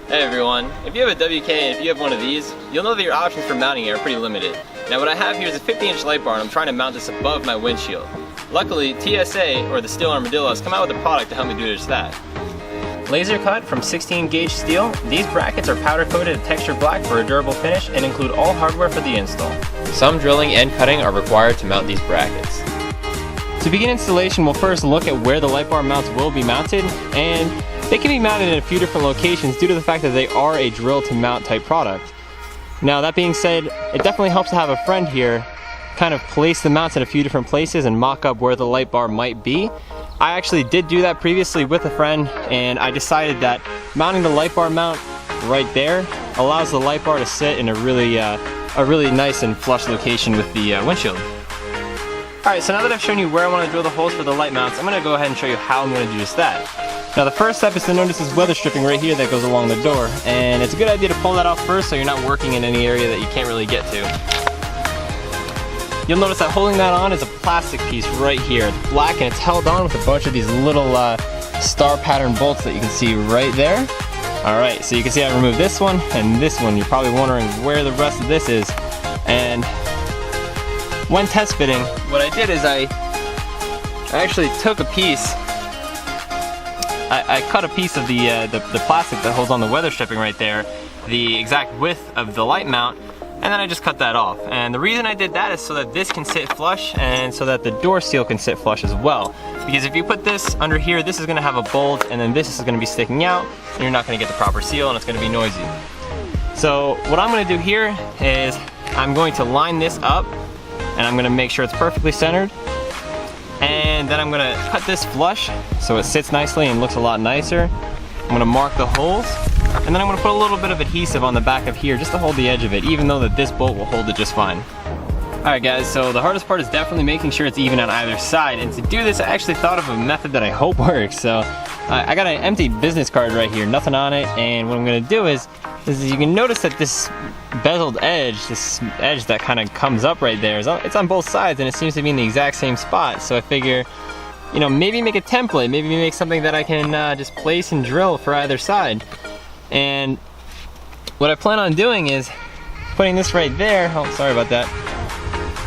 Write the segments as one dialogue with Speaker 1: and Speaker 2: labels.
Speaker 1: Hey everyone, if you have a WK and if you have one of these, you'll know that your options for mounting it are pretty limited. Now what I have here is a 50-inch light bar and I'm trying to mount this above my windshield. Luckily, TSA, or the Steel Armadillo, has come out with a product to help me do just that. Laser cut from 16 gauge steel, these brackets are powder coated textured black for a durable finish and include all hardware for the install. Some drilling and cutting are required to mount these brackets. To begin installation, we'll first look at where the light bar mounts will be mounted, and they can be mounted in a few different locations due to the fact that they are a drill to mount type product. Now that being said, it definitely helps to have a friend here kind of place the mounts in a few different places and mock up where the light bar might be. I actually did do that previously with a friend, and I decided that mounting the light bar mount right there allows the light bar to sit in a really nice and flush location with the windshield. Alright, so now that I've shown you where I want to drill the holes for the light mounts, I'm going to go ahead and show you how I'm going to do just that. Now the first step is to notice this weather stripping right here that goes along the door, and it's a good idea to pull that off first so you're not working in any area that you can't really get to. You'll notice that holding that on is a plastic piece right here. It's black and it's held on with a bunch of these little star pattern bolts that you can see right there. Alright, so you can see I removed this one and this one. You're probably wondering where the rest of this is. And when test fitting, what I did is I actually took a piece. I cut a piece of the plastic that holds on the weather stripping right there, the exact width of the light mount, and then I just cut that off. And the reason I did that is so that this can sit flush and so that the door seal can sit flush as well. Because if you put this under here, this is going to have a bulge and then this is going to be sticking out and you're not going to get the proper seal and it's going to be noisy. So what I'm going to do here is I'm going to line this up and I'm going to make sure it's perfectly centered. And then I'm going to cut this flush so it sits nicely and looks a lot nicer. I'm going to mark the holes, and then I'm going to put a little bit of adhesive on the back of here just to hold the edge of it, even though that this bolt will hold it just fine. Alright guys, so the hardest part is definitely making sure it's even on either side, and to do this I actually thought of a method that I hope works. So I got an empty business card right here, nothing on it, and what I'm going to do is you can notice that this bezeled edge, this edge that kind of comes up right there, it's on both sides and it seems to be in the exact same spot. So I figure, you know, maybe make a template, maybe make something that I can just place and drill for either side. And what I plan on doing is putting this right there, oh sorry about that,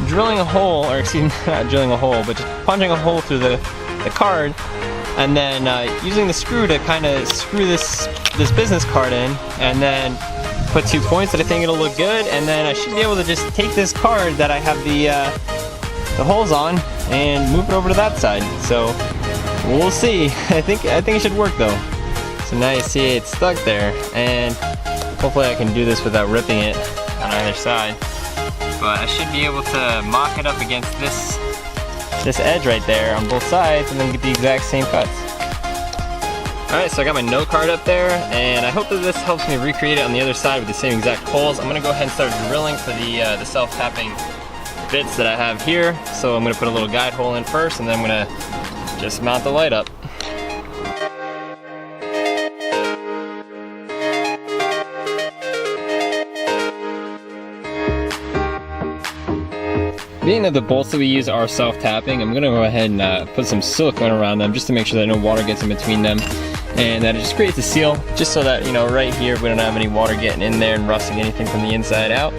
Speaker 1: drilling a hole, or excuse me, not drilling a hole, but just punching a hole through the card, and then using the screw to kind of screw this business card in, and then put 2 points that I think it'll look good, and then I should be able to just take this card that I have the holes on and move it over to that side. So we'll see. I think it should work though. So now you see it's stuck there, and hopefully I can do this without ripping it on either side. But I should be able to mock it up against this edge right there on both sides and then get the exact same cuts. Alright, so I got my note card up there, and I hope that this helps me recreate it on the other side with the same exact holes. I'm going to go ahead and start drilling for the self-tapping bits that I have here. So I'm going to put a little guide hole in first, and then I'm going to just mount the light up. Being that the bolts that we use are self-tapping, I'm going to go ahead and put some silicone around them just to make sure that no water gets in between them, and that it just creates a seal, just so that, you know, right here we don't have any water getting in there and rusting anything from the inside out.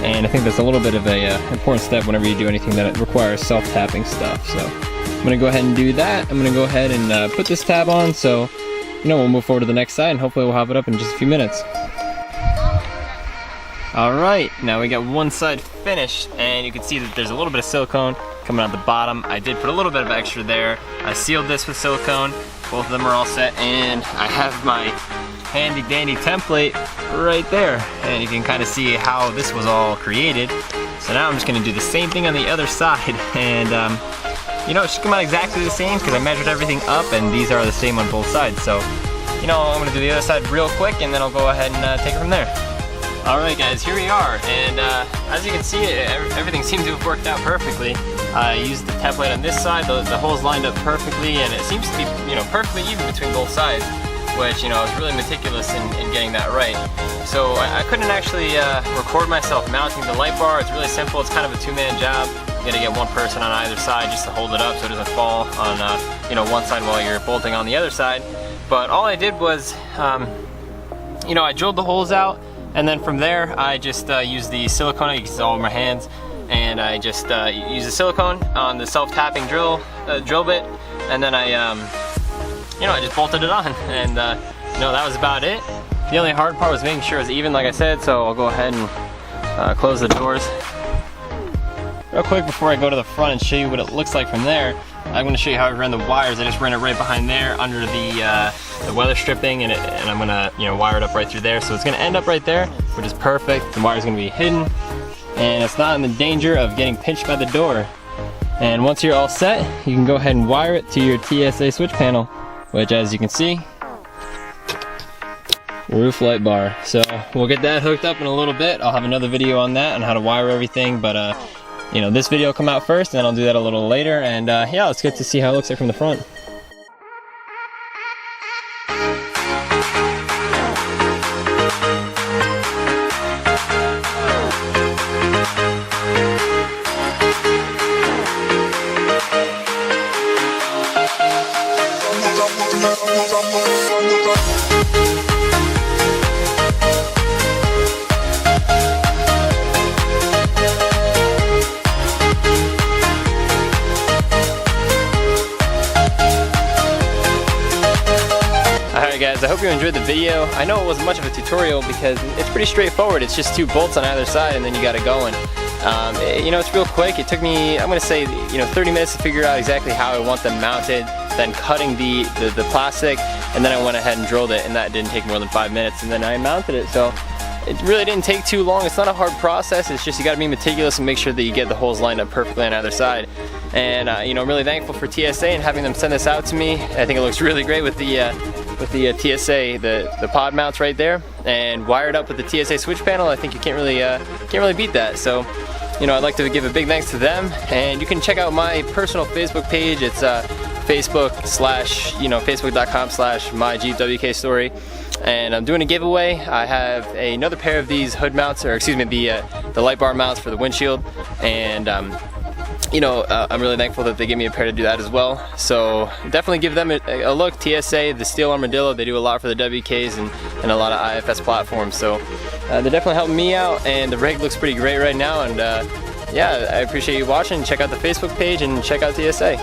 Speaker 1: And I think that's a little bit of a important step whenever you do anything that requires self-tapping stuff. So I'm going to go ahead and do that. I'm going to go ahead and put this tab on, so you know, we'll move forward to the next side and hopefully we'll have it up in just a few minutes. Alright, now we got one side finished, and you can see that there's a little bit of silicone coming out the bottom. I did put a little bit of extra there. I sealed this with silicone. Both of them are all set, and I have my handy dandy template right there. And you can kind of see how this was all created. So now I'm just going to do the same thing on the other side, and you know, it should come out exactly the same because I measured everything up and these are the same on both sides. So, you know, I'm going to do the other side real quick and then I'll go ahead and take it from there. Alright guys, here we are, and as you can see, everything seems to have worked out perfectly. I used the template on this side, the holes lined up perfectly, and it seems to be, you know, perfectly even between both sides, which, you know, I was really meticulous in getting that right. So I couldn't actually record myself mounting the light bar. It's really simple, it's kind of a two-man job. You gotta get one person on either side just to hold it up so it doesn't fall on you know, one side while you're bolting on the other side. But all I did was you know, I drilled the holes out, and then from there I just used the silicone. You can see all over my hands, and I just used the silicone on the self-tapping drill bit, and then I you know, I just bolted it on, and you know, that was about it. The only hard part was making sure it was even, like I said, so I'll go ahead and close the doors. Real quick before I go to the front and show you what it looks like from there, I'm going to show you how I ran the wires. I just ran it right behind there under the weather stripping, and I'm going to, you know, wire it up right through there. So it's going to end up right there, which is perfect. The wire's going to be hidden, and it's not in the danger of getting pinched by the door. And once you're all set, you can go ahead and wire it to your TSA switch panel, which, as you can see, roof light bar. So we'll get that hooked up in a little bit. I'll have another video on that, on how to wire everything, but you know, this video will come out first, and then I'll do that a little later, and yeah, let's get to see how it looks like from the front. Alright guys, I hope you enjoyed the video. I know it wasn't much of a tutorial because it's pretty straightforward. It's just 2 bolts on either side and then you got it going. You know, it's real quick. It took me, I'm going to say, you know, 30 minutes to figure out exactly how I want them mounted, then cutting the plastic, and then I went ahead and drilled it, and that didn't take more than 5 minutes, and then I mounted it. So it really didn't take too long. It's not a hard process. It's just you got to be meticulous and make sure that you get the holes lined up perfectly on either side. And you know, I'm really thankful for TSA and having them send this out to me. I think it looks really great with the TSA, the pod mounts right there, and wired up with the TSA switch panel. I think you can't really beat that. So, you know, I'd like to give a big thanks to them. And you can check out my personal Facebook page. It's facebook.com/myjeepwkstory. And I'm doing a giveaway. I have another pair of these hood mounts, or excuse me, the light bar mounts for the windshield, and you know, I'm really thankful that they gave me a pair to do that as well. So definitely give them a look. TSA, the Steel Armadillo, they do a lot for the WKs and a lot of IFS platforms. So they're definitely helping me out, and the rig looks pretty great right now. And yeah, I appreciate you watching. Check out the Facebook page and check out TSA.